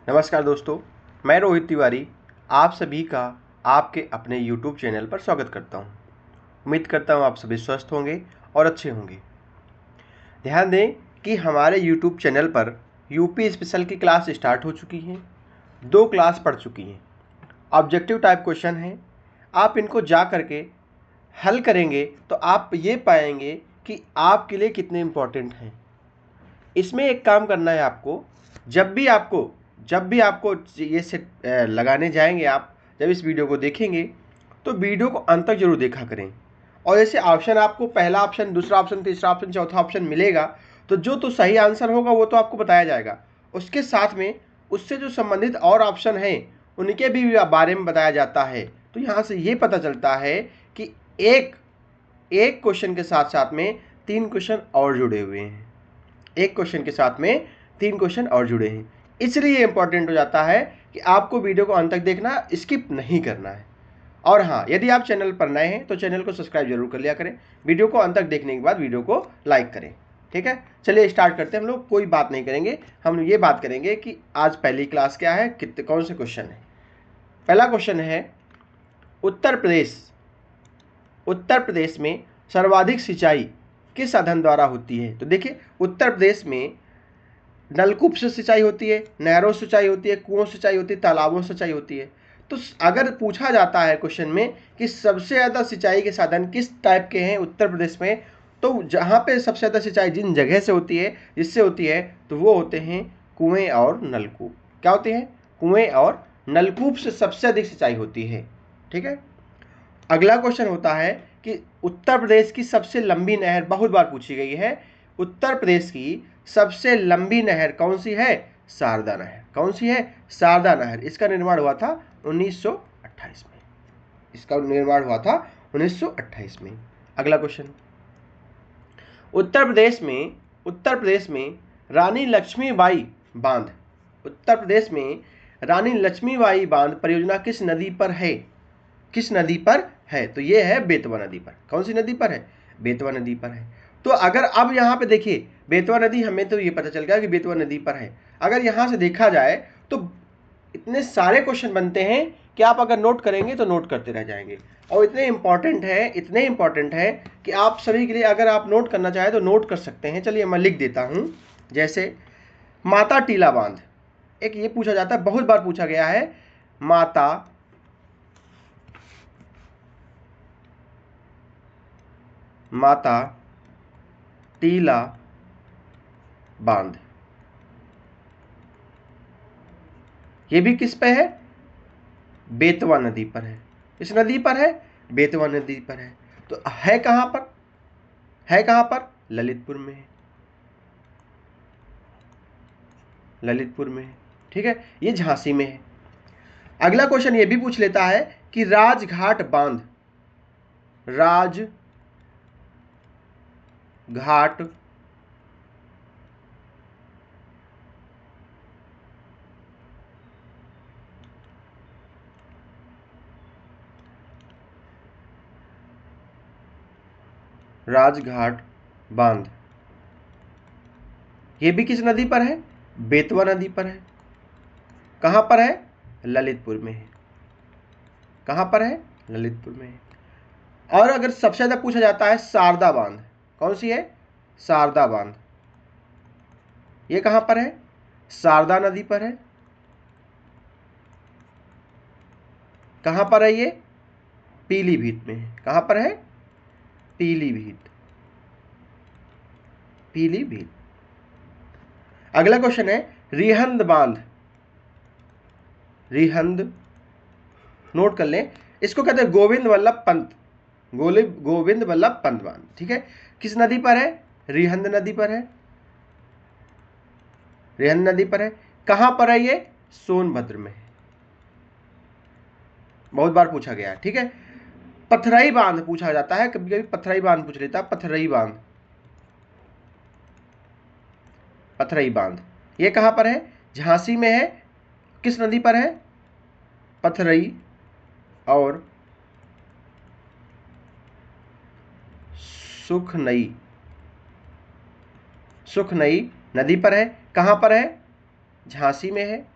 नमस्कार दोस्तों, मैं रोहित तिवारी आप सभी का आपके अपने YouTube चैनल पर स्वागत करता हूं। उम्मीद करता हूं आप सभी स्वस्थ होंगे और अच्छे होंगे। ध्यान दें कि हमारे YouTube चैनल पर यूपी स्पेशल की क्लास स्टार्ट हो चुकी है। 2 क्लास पढ़ चुकी हैं। ऑब्जेक्टिव टाइप क्वेश्चन हैं। आप इनको जा करके हल करेंगे तो आप ये पाएंगे कि आपके लिए कितने इम्पोर्टेंट हैं। इसमें एक काम करना है आपको, जब भी आपको ये सेट लगाने जाएंगे, आप जब इस वीडियो को देखेंगे तो वीडियो को अंत तक जरूर देखा करें। और जैसे ऑप्शन आपको पहला ऑप्शन, दूसरा ऑप्शन, तीसरा ऑप्शन, चौथा ऑप्शन मिलेगा तो जो तो सही आंसर होगा वो तो आपको बताया जाएगा। उसके साथ में उससे जो संबंधित और ऑप्शन हैं उनके भी बारे में बताया जाता है। तो यहाँ से ये पता चलता है कि एक क्वेश्चन के साथ साथ में 3 क्वेश्चन और जुड़े हुए हैं। एक क्वेश्चन के साथ में 3 क्वेश्चन और जुड़े हैं। इसलिए इंपॉर्टेंट हो जाता है कि आपको वीडियो को अंत तक देखना, स्किप नहीं करना है। और हाँ, यदि आप चैनल पर नए हैं तो चैनल को सब्सक्राइब जरूर कर लिया करें। वीडियो को अंत तक देखने के बाद वीडियो को लाइक करें। ठीक है, चलिए स्टार्ट करते हैं। हम लोग कोई बात नहीं करेंगे, हम ये बात करेंगे कि आज पहली क्लास क्या है, कितने कौन से क्वेश्चन है। पहला क्वेश्चन है, उत्तर प्रदेश में सर्वाधिक सिंचाई किस साधन द्वारा होती है। तो देखिए, उत्तर प्रदेश में नलकूप से सिंचाई होती है, नहरों से सिंचाई होती है, कुओं से सिंचाई होती है, तालाबों से सिंचाई होती है। तो अगर पूछा जाता है क्वेश्चन में कि सबसे ज़्यादा सिंचाई के साधन किस टाइप के हैं उत्तर प्रदेश में, तो जहाँ पे सबसे ज़्यादा सिंचाई जिन जगह से होती है, जिससे होती है, तो वो होते हैं कुएँ और नलकूप। क्या होते हैं? कुएँ और नलकूप से सबसे अधिक सिंचाई होती है। ठीक है। अगला क्वेश्चन होता है कि उत्तर प्रदेश की सबसे लंबी नहर बहुत बार पूछी गई है। उत्तर प्रदेश की सबसे लंबी नहर कौन सी है? शारदा नहर। कौन सी है? शारदा नहर। इसका निर्माण हुआ था 1928 में। इसका निर्माण हुआ था 1928 में। अगला क्वेश्चन, उत्तर प्रदेश में रानी लक्ष्मीबाई बांध, उत्तर प्रदेश में रानी लक्ष्मीबाई बांध परियोजना किस नदी पर है? किस नदी पर है? तो ये है बेतवा नदी पर। कौन सी नदी पर है? बेतवा नदी पर है। तो अगर अब यहाँ पे देखिए, बेतवा नदी, हमें तो ये पता चल गया कि बेतवा नदी पर है। अगर यहाँ से देखा जाए तो इतने सारे क्वेश्चन बनते हैं कि आप अगर नोट करेंगे तो नोट करते रह जाएंगे। और इतने इंपॉर्टेंट है कि आप सभी के लिए, अगर आप नोट करना चाहें तो नोट कर सकते हैं। चलिए मैं लिख देता हूँ। जैसे माता टीला बांध, एक ये पूछा जाता है, बहुत बार पूछा गया है। माता टीला बांध, ये भी किस पे है? बेतवा नदी पर है। इस नदी पर है, बेतवा नदी पर है। तो है कहां पर? है कहां पर? ललितपुर में है। ललितपुर में है। ठीक है, ये झांसी में है। अगला क्वेश्चन ये भी पूछ लेता है कि राजघाट बांध, राजघाट राजघाट बांध, ये भी किस नदी पर है? बेतवा नदी पर है। कहां पर है? ललितपुर में है। कहां पर है? ललितपुर में है। और अगर सबसे ज्यादा पूछा जाता है शारदा बांध, कौन सी है? शारदा बांध, ये कहां पर है? शारदा नदी पर है। कहां पर है ये? पीलीभीत में है। कहां पर है? पीलीभीत। पीलीभीत। अगला क्वेश्चन है रिहंद बांध, रिहंद, नोट कर लें, इसको कहते हैं गोविंद वल्लभ पंत, गोविंद वल्लभ पंत बांध। ठीक है, किस नदी पर है? रिहंद नदी पर है। रिहंद नदी पर है। कहां पर है ये? सोनभद्र में है। बहुत बार पूछा गया है। ठीक है, पथरई बांध पूछा जाता है, कभी कभी पथरई बांध पूछ लेता है। पथरई बांध, पथरई बांध, ये कहां पर है? झांसी में है। किस नदी पर है? पथरई और सुखनई, सुखनई नदी पर है। कहां पर है? झांसी में है।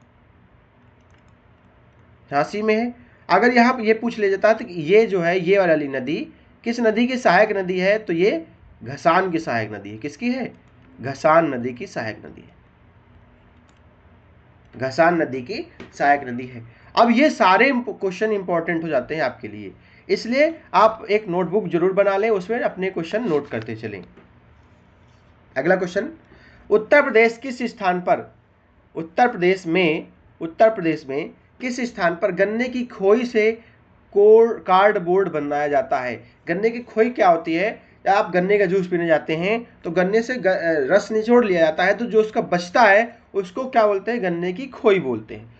झांसी में है। अगर यहाँ पे ये पूछ ले जाता तो ये जो है ये वाली नदी किस नदी की सहायक नदी है, तो ये घसान की सहायक नदी है। किसकी है? घसान नदी की सहायक नदी है। घसान नदी की सहायक नदी है। अब ये सारे क्वेश्चन इंपॉर्टेंट हो जाते हैं आपके लिए, इसलिए आप एक नोटबुक जरूर बना लें, उसमें अपने क्वेश्चन नोट करते चलें। अगला क्वेश्चन, उत्तर प्रदेश किस स्थान पर, उत्तर प्रदेश में किस स्थान पर गन्ने की खोई से कार्डबोर्ड बनाया जाता है? गन्ने की खोई क्या होती है? आप गन्ने का जूस पीने जाते हैं तो गन्ने से रस निचोड़ लिया जाता है, तो जो उसका बचता है उसको क्या बोलते हैं? गन्ने की खोई बोलते हैं।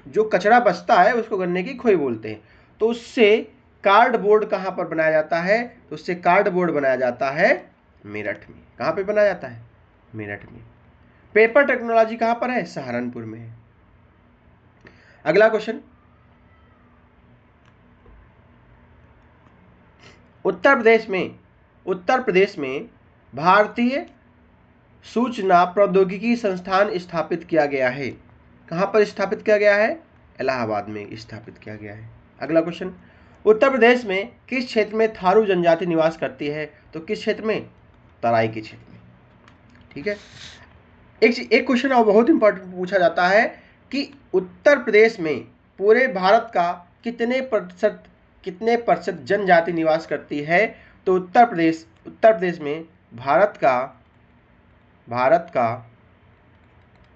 जो कचरा बचता है उसको गन्ने की खोई बोलते हैं। तो उससे कार्डबोर्ड कहाँ पर बनाया जाता है? तो उससे कार्डबोर्ड बनाया जाता है मेरठ में। कहाँ पे बनाया जाता है? मेरठ में। पेपर टेक्नोलॉजी कहाँ पर है? सहारनपुर में है। अगला क्वेश्चन, उत्तर प्रदेश में भारतीय सूचना प्रौद्योगिकी संस्थान स्थापित किया गया है। कहाँ पर स्थापित किया गया है? इलाहाबाद में स्थापित किया गया है। अगला क्वेश्चन, उत्तर प्रदेश में किस क्षेत्र में थारू जनजाति निवास करती है? तो किस क्षेत्र में? तराई के क्षेत्र में। ठीक है। एक क्वेश्चन और बहुत इंपॉर्टेंट पूछा जाता है कि उत्तर प्रदेश में पूरे भारत का कितने प्रतिशत जनजाति निवास करती है? तो उत्तर प्रदेश में भारत का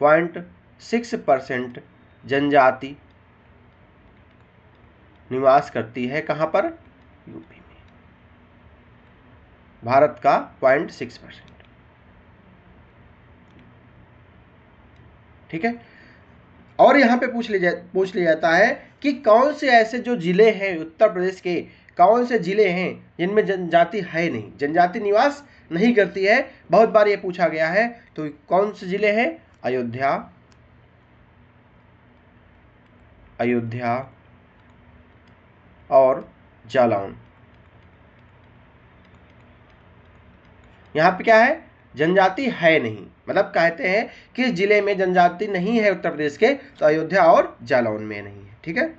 0.6% जनजाति निवास करती है। कहां पर? यूपी में। भारत का 0.6%। ठीक है। और यहां पे पूछ लिया जाता है कि कौन से ऐसे जो जिले हैं उत्तर प्रदेश के, कौन से जिले हैं जिनमें जनजाति है नहीं, जनजाति निवास नहीं करती है? बहुत बार ये पूछा गया है। तो कौन से जिले हैं? अयोध्या और जालौन। यहां पे क्या है? जनजाति है नहीं, मतलब कहते हैं किस जिले में जनजाति नहीं है उत्तर प्रदेश के, तो अयोध्या और जालौन में नहीं है। ठीक है।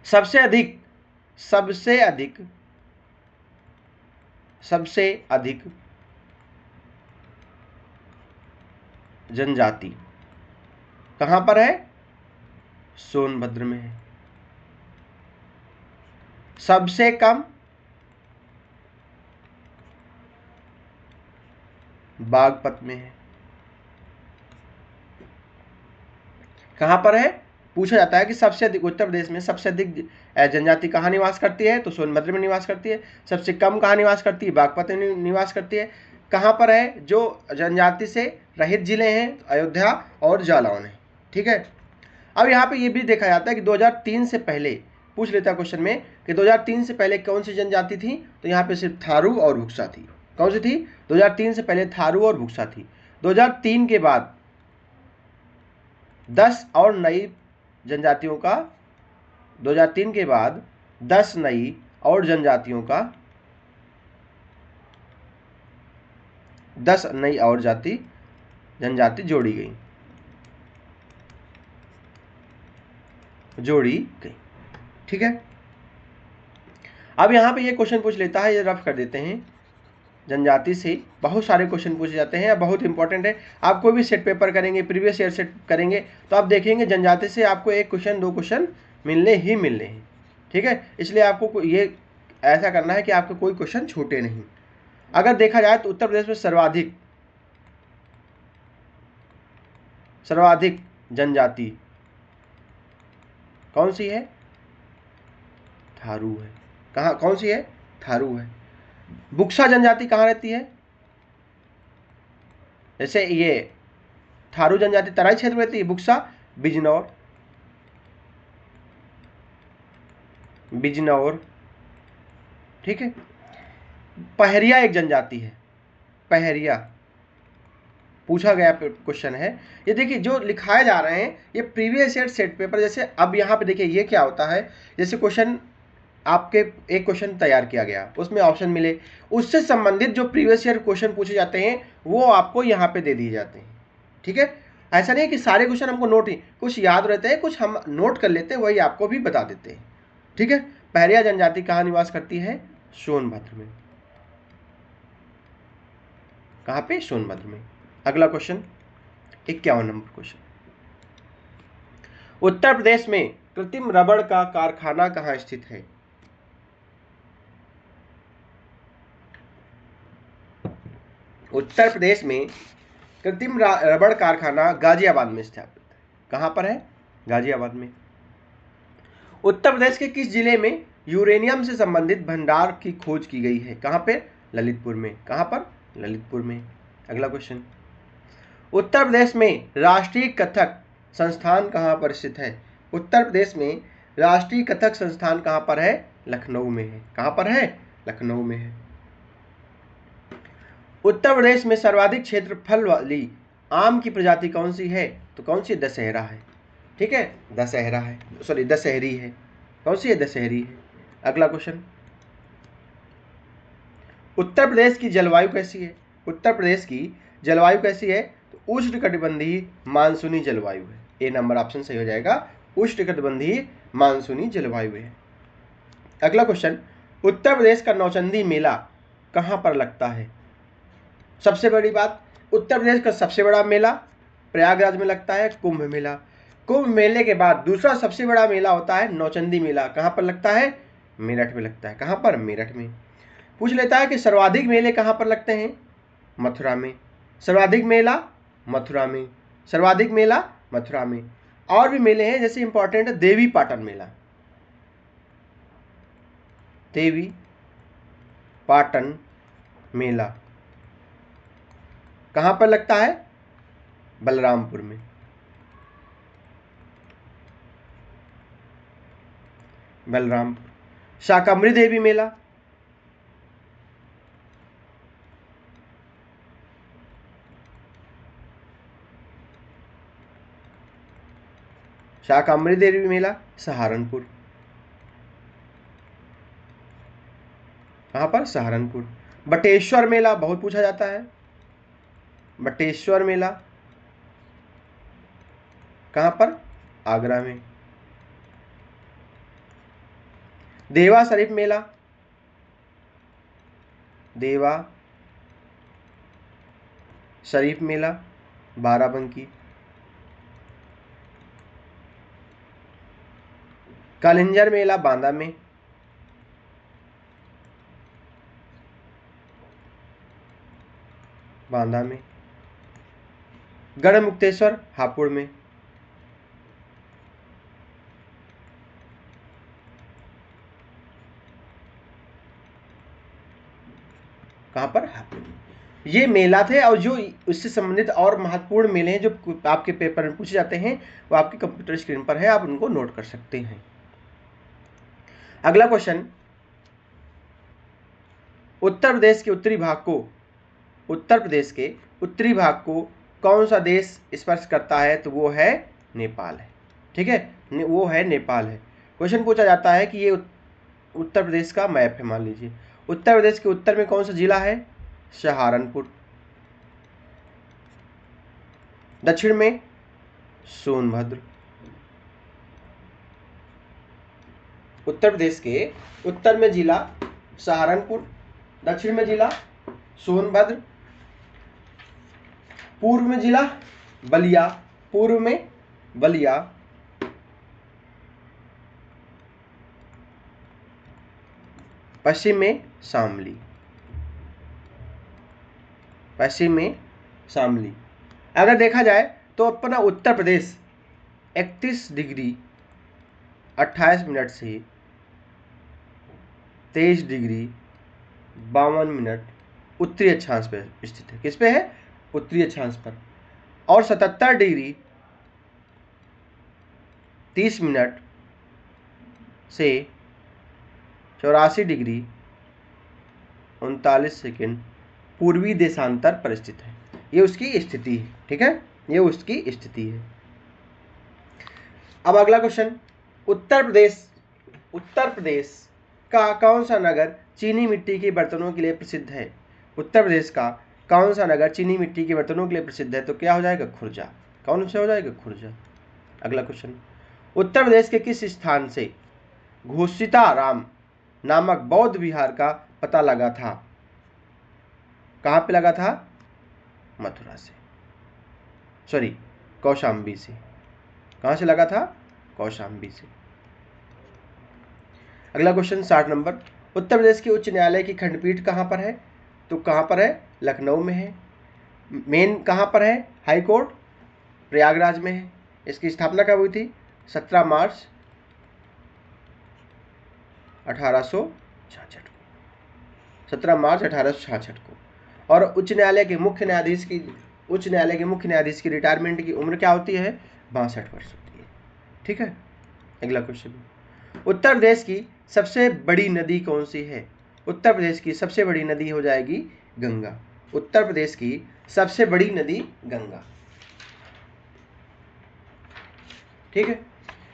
सबसे अधिक जनजाति कहां पर है? सोनभद्र में है। सबसे कम बागपत में है। कहां पर है? पूछा जाता है कि सबसे अधिक उत्तर प्रदेश में सबसे अधिक जनजाति कहाँ निवास करती है? तो सोनभद्र में निवास करती है। सबसे कम कहाँ निवास करती है? बागपत में निवास करती है। कहाँ पर है? जो जनजाति से रहित जिले हैं, अयोध्या और जालौन है। ठीक है। अब यहाँ पे ये भी देखा जाता है कि 2003 से पहले, पूछ लेता है क्वेश्चन में कि 2003 से पहले कौन सी जनजाति थी? तो यहाँ पे सिर्फ थारू और बुक्सा थी। कौन सी थी? 2003 से पहले थारू और बुक्सा थी। 2003 के बाद 10 और नई जनजातियों का 2003 के बाद 10 नई और जनजातियों का 10 नई और जनजाति जोड़ी गई। ठीक है। अब यहां पे ये क्वेश्चन पूछ लेता है, ये रफ कर देते हैं। जनजाति से बहुत सारे क्वेश्चन पूछे जाते हैं, बहुत इंपॉर्टेंट है। आप कोई भी सेट पेपर करेंगे, प्रीवियस ईयर सेट करेंगे, तो आप देखेंगे जनजाति से आपको 1 क्वेश्चन 2 क्वेश्चन मिलने हैं। ठीक है। इसलिए आपको ये ऐसा करना है कि आपको कोई क्वेश्चन छूटे नहीं। अगर देखा जाए तो उत्तर प्रदेश में सर्वाधिक जनजाति कौन सी है? थारू है। कहाँ? कौन सी है? थारू है। बुक्सा जनजाति कहाँ रहती है? जैसे ये थारू जनजाति तराई क्षेत्र में रहती है, बुक्सा बिजनौर। ठीक है। पहरिया एक जनजाति है, पहरिया पूछा गया क्वेश्चन है। ये देखिए जो लिखाए जा रहे हैं ये प्रीवियस ईयर सेट पेपर। जैसे अब यहाँ पे देखिए ये क्या होता है, जैसे क्वेश्चन आपके एक क्वेश्चन तैयार किया गया, उसमें ऑप्शन मिले, उससे संबंधित जो प्रीवियस ईयर क्वेश्चन पूछे जाते हैं वो आपको यहाँ पे दे दिए जाते हैं। ठीक है। ऐसा नहीं है कि सारे क्वेश्चन हमको नोट ही, कुछ याद रहते हैं, कुछ हम नोट कर लेते हैं, वही आपको भी बता देते हैं। ठीक है, पहरिया जनजाति कहाँ निवास करती है? सोनभद्र में। कहाँ पे? सोनभद्र में। अगला question 51 number question, Uttar Pradesh में कृत्रिम रबड़ का कारखाना कहाँ स्थित है? उत्तर प्रदेश में कृत्रिम रबड़ कारखाना गाजियाबाद में स्थापित है। कहाँ पर है? गाजियाबाद में। उत्तर प्रदेश के किस जिले में यूरेनियम से संबंधित भंडार की खोज की गई है? कहाँ पे? ललितपुर में। कहाँ पर? ललितपुर में। अगला क्वेश्चन, उत्तर प्रदेश में राष्ट्रीय कथक संस्थान कहाँ पर स्थित है? उत्तर प्रदेश में राष्ट्रीय कथक संस्थान कहाँ पर है? लखनऊ में है। कहाँ पर है? लखनऊ में है। उत्तर प्रदेश में सर्वाधिक क्षेत्रफल वाली आम की प्रजाति कौन सी है? तो कौन सी? दशहरा है। ठीक है, दशहरा है, सॉरी दशहरी है। कौन सी है? दशहरी है। अगला क्वेश्चन, उत्तर प्रदेश की जलवायु कैसी है? उत्तर प्रदेश की जलवायु कैसी है? तो उष्णकटिबंधीय मानसूनी जलवायु है। ए नंबर ऑप्शन सही हो जाएगा, उष्णकटिबंधीय मानसूनी जलवायु है। अगला क्वेश्चन, उत्तर प्रदेश का नौचंदी मेला कहाँ पर लगता है? सबसे बड़ी बात, उत्तर प्रदेश का सबसे बड़ा मेला प्रयागराज में लगता है, कुंभ मेला। कुंभ मेले के बाद दूसरा सबसे बड़ा मेला होता है नौचंदी मेला। कहाँ पर लगता है? मेरठ में लगता है। कहाँ पर? मेरठ में। पूछ लेता है कि सर्वाधिक मेले कहाँ पर लगते हैं? मथुरा में। सर्वाधिक मेला मथुरा में, सर्वाधिक मेला मथुरा में। और भी मेले हैं, जैसे इंपॉर्टेंट है देवी पाटन मेला। देवी पाटन मेला कहाँ पर लगता है? बलरामपुर में। बलरामपुर। शाकंभरी देवी मेला शाकंभरी देवी मेला सहारनपुर। कहाँ पर? सहारनपुर। बटेश्वर मेला बहुत पूछा जाता है। बटेश्वर मेला कहाँ पर? आगरा में। देवा शरीफ मेला, देवा शरीफ मेला बाराबंकी। कालिंजर मेला बांदा में। बांदा में। गढ़मुक्तेश्वर हापुड़ में। कहाँ पर? हापुड़ में। ये मेला थे, और जो इससे संबंधित और महत्वपूर्ण मेले हैं जो आपके पेपर में पूछे जाते हैं वो आपके कंप्यूटर स्क्रीन पर है, आप उनको नोट कर सकते हैं। अगला क्वेश्चन, उत्तर प्रदेश के उत्तरी भाग को उत्तर प्रदेश के उत्तरी भाग को कौन सा देश स्पर्श करता है? तो वो है नेपाल है। ठीक है, वो है नेपाल है। क्वेश्चन पूछा जाता है कि ये उत्तर प्रदेश का मैप है। मान लीजिए उत्तर प्रदेश के उत्तर में कौन सा जिला है? सहारनपुर। दक्षिण में सोनभद्र। उत्तर प्रदेश के उत्तर में जिला सहारनपुर, दक्षिण में जिला सोनभद्र, पूर्व में जिला बलिया, पूर्व में बलिया, पश्चिम में शामली, पश्चिम में शामली। अगर देखा जाए तो अपना उत्तर प्रदेश 31 डिग्री 28 मिनट से 23 डिग्री 52 मिनट उत्तरी अक्षांश पर स्थित है। किस पे है? उत्तरी अक्षांश पर। और 77 डिग्री 30 मिनट से 84 डिग्री 39 सेकेंड पूर्वी देशांतर पर स्थित है। ये उसकी स्थिति है। ठीक है, ये उसकी स्थिति है। अब अगला क्वेश्चन, उत्तर प्रदेश का कौन सा नगर चीनी मिट्टी के बर्तनों के लिए प्रसिद्ध है? उत्तर प्रदेश का कौन सा नगर चीनी मिट्टी के बर्तनों के लिए प्रसिद्ध है? तो क्या हो जाएगा? खुर्जा। कौन सा हो जाएगा? खुर्जा। अगला क्वेश्चन, उत्तर प्रदेश के किस स्थान से घोषिताराम नामक बौद्ध विहार का पता लगा था? कहां पे लगा था? मथुरा से, सॉरी कौशाम्बी से। कहां से लगा था? कौशाम्बी से। अगला क्वेश्चन 60 नंबर, उत्तर प्रदेश के उच्च न्यायालय की खंडपीठ कहां पर है? तो कहां पर है? लखनऊ में है। मेन कहां पर है? हाई कोर्ट प्रयागराज में है। इसकी स्थापना कब हुई थी? 17 मार्च 1866 को। 17 मार्च 1866 को। और उच्च न्यायालय के मुख्य न्यायाधीश की रिटायरमेंट की उम्र क्या होती है? 62 वर्ष होती है। ठीक है। अगला क्वेश्चन, उत्तर प्रदेश की सबसे बड़ी नदी कौन सी है? उत्तर प्रदेश की सबसे बड़ी नदी हो जाएगी गंगा। उत्तर प्रदेश की सबसे बड़ी नदी गंगा। ठीक है।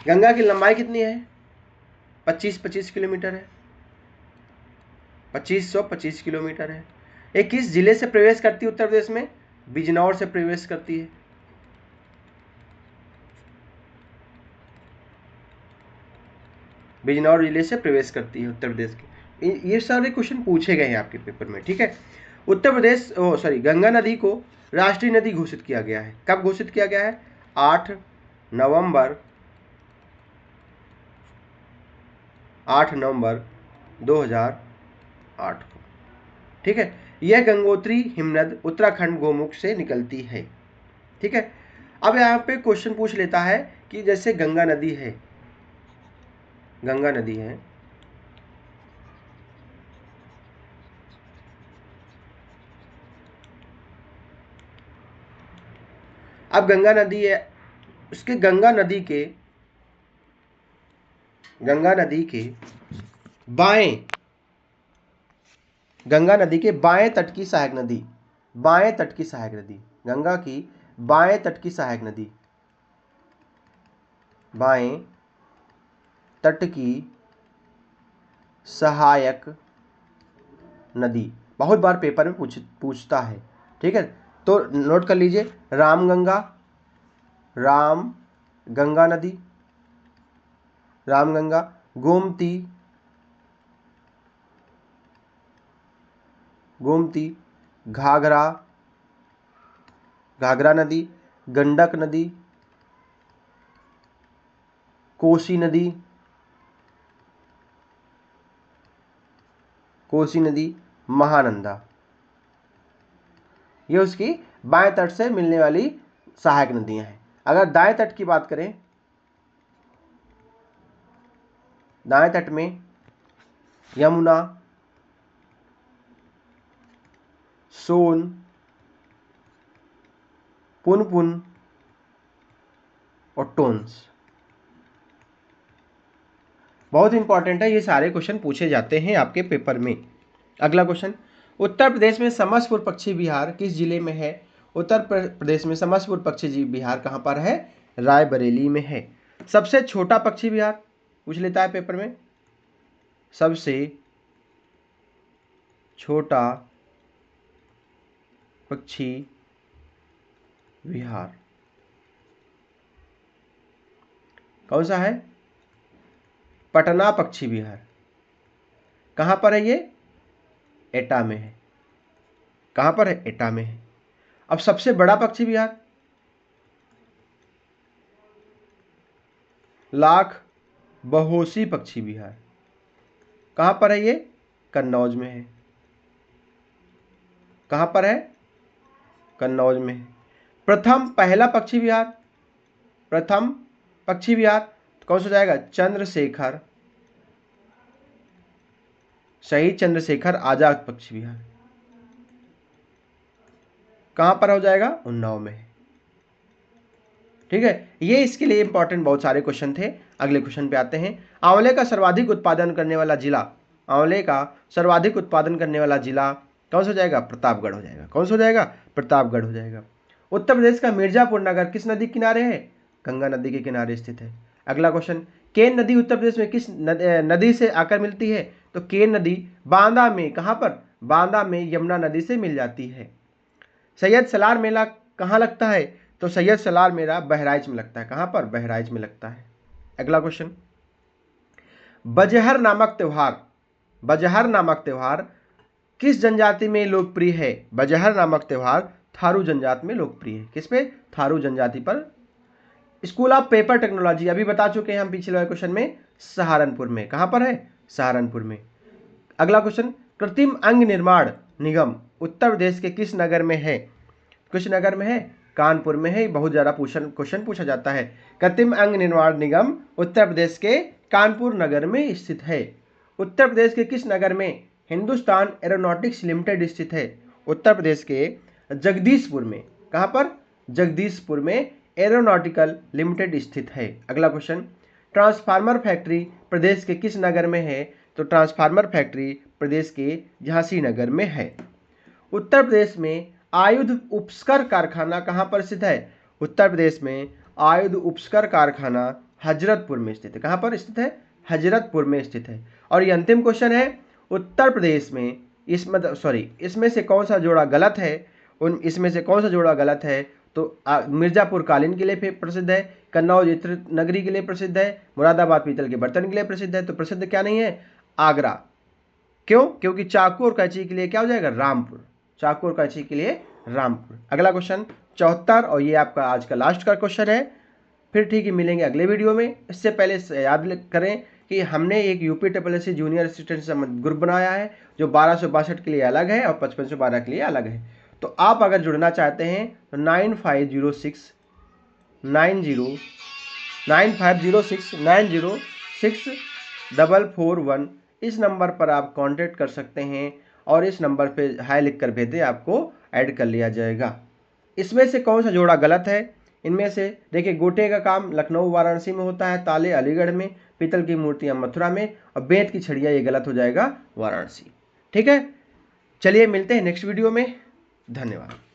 गंगा की लंबाई कितनी है? 25 किलोमीटर है। 2525 किलोमीटर है। ये किस जिले से प्रवेश करती है उत्तर प्रदेश में? बिजनौर से प्रवेश करती है। बिजनौर जिले से प्रवेश करती है उत्तर प्रदेश के। ये सारे क्वेश्चन पूछे गए हैं आपके पेपर में। ठीक है। उत्तर प्रदेश गंगा नदी को राष्ट्रीय नदी घोषित किया गया है। कब घोषित किया गया है? 8 नवंबर 2008 को। ठीक है। यह गंगोत्री हिमनद उत्तराखंड गोमुख से निकलती है। ठीक है। अब यहाँ पे क्वेश्चन पूछ लेता है कि जैसे गंगा नदी है, अब गंगा नदी है, उसके गंगा नदी के बाएं तट की सहायक नदी, गंगा की बाएं तट की सहायक नदी, बहुत बार पेपर में पूछता है। ठीक है। तो नोट कर लीजिए, रामगंगा नदी, गोमती, घाघरा नदी, गंडक नदी, कोसी नदी, महानंदा। ये उसकी बाएं तट से मिलने वाली सहायक नदियां हैं। अगर दाएं तट की बात करें, दाएं तट में यमुना, सोन, पुनपुन और टोंस। बहुत इंपॉर्टेंट है, ये सारे क्वेश्चन पूछे जाते हैं आपके पेपर में। अगला क्वेश्चन, उत्तर प्रदेश में समस्तपुर पक्षी विहार किस जिले में है? उत्तर प्रदेश में समस्तपुर पक्षी विहार कहां पर है? रायबरेली में है। सबसे छोटा पक्षी विहार पूछ लेता है पेपर में। सबसे छोटा पक्षी विहार कौन सा है? पटना पक्षी विहार। कहां पर है ये? एटा में है। कहां पर है? एटा में है। अब सबसे बड़ा पक्षी विहार लाख बहोसी पक्षी विहार। कहां पर है ये? कन्नौज में है। कहां पर है? कन्नौज में है। पहला पक्षी विहार कौन सा जाएगा? चंद्रशेखर, शहीद चंद्रशेखर आजाद पक्षी विहार। कहां पर हो जाएगा? उन्नाव में है। ठीक है। ये इसके लिए इंपॉर्टेंट बहुत सारे क्वेश्चन थे। अगले क्वेश्चन पे आते हैं। आंवले का सर्वाधिक उत्पादन करने वाला जिला कौन सा हो जाएगा? प्रतापगढ़ हो जाएगा। कौन सा हो जाएगा? प्रतापगढ़ हो जाएगा। उत्तर प्रदेश का मिर्जापुर नगर किस नदी के किनारे है? गंगा नदी के किनारे स्थित है। अगला क्वेश्चन, केन नदी उत्तर प्रदेश में किस नदी से आकर मिलती है? तो केन नदी बांदा में, कहां पर? बांदा में यमुना नदी से मिल जाती है। सैयद सलार मेला कहां लगता है? तो सैयद सलार मेरा बहराइच में लगता है। कहाँ पर? बहराइच में लगता है। अगला क्वेश्चन, बजहर नामक त्योहार, बजहर नामक त्योहार किस जनजाति में लोकप्रिय है? बजहर नामक त्योहार थारू जनजाति में लोकप्रिय है। किस पे? थारू जनजाति पर। स्कूल ऑफ पेपर टेक्नोलॉजी अभी बता चुके हैं हम पिछले वाले क्वेश्चन में, सहारनपुर में। कहां पर है? सहारनपुर में। अगला क्वेश्चन, कृत्रिम अंग निर्माण निगम उत्तर प्रदेश के किस नगर में है? किस नगर में है? कानपुर में है। बहुत ज्यादा क्वेश्चन पूछा जाता है। कृत्रिम अंग निर्माण निगम उत्तर प्रदेश के कानपुर नगर में स्थित है। उत्तर प्रदेश के किस नगर में हिंदुस्तान एरोनॉटिक्स लिमिटेड स्थित है? उत्तर प्रदेश के जगदीशपुर में। कहां पर? जगदीशपुर में एरोनॉटिकल लिमिटेड स्थित है। अगला क्वेश्चन, ट्रांसफार्मर फैक्ट्री प्रदेश के किस नगर में है? तो ट्रांसफार्मर फैक्ट्री प्रदेश के झांसी नगर में है। उत्तर प्रदेश में आयुध उपस्कर कारखाना कहां पर स्थित है? उत्तर प्रदेश में आयुध उपस्कर कारखाना हजरतपुर में स्थित है। कहां पर स्थित है? हजरतपुर में स्थित है। और ये अंतिम क्वेश्चन है, उत्तर प्रदेश में इसमें से कौन सा जोड़ा गलत है? इसमें से कौन सा जोड़ा गलत है? तो मिर्जापुर कालीन के लिए प्रसिद्ध है, कन्नौज इत्र नगरी के लिए प्रसिद्ध है, मुरादाबाद पीतल के बर्तन के लिए प्रसिद्ध है। तो प्रसिद्ध क्या नहीं है? आगरा। क्यों? क्योंकि चाकू और कैंची के लिए क्या हो जाएगा? रामपुर। चाकू और कैंची के लिए रामपुर। अगला क्वेश्चन 74, और ये आपका आज का लास्ट का क्वेश्चन है। फिर ठीक है, मिलेंगे अगले वीडियो में। इससे पहले याद करें कि हमने एक UPSSC जूनियर असिस्टेंट ग्रुप बनाया है जो 1262 के लिए अलग है और 5512 के लिए अलग है। तो आप अगर जुड़ना चाहते हैं तो 9506906441 इस नंबर पर आप कांटेक्ट कर सकते हैं और इस नंबर पे हाय लिख कर भेजें, आपको ऐड कर लिया जाएगा। इसमें से कौन सा जोड़ा गलत है? इनमें से देखिए, गोटे का काम लखनऊ वाराणसी में होता है, ताले अलीगढ़ में, पीतल की मूर्तियां मथुरा में, और बेंत की छड़ियां, ये गलत हो जाएगा वाराणसी। ठीक है, चलिए मिलते हैं नेक्स्ट वीडियो में। धन्यवाद।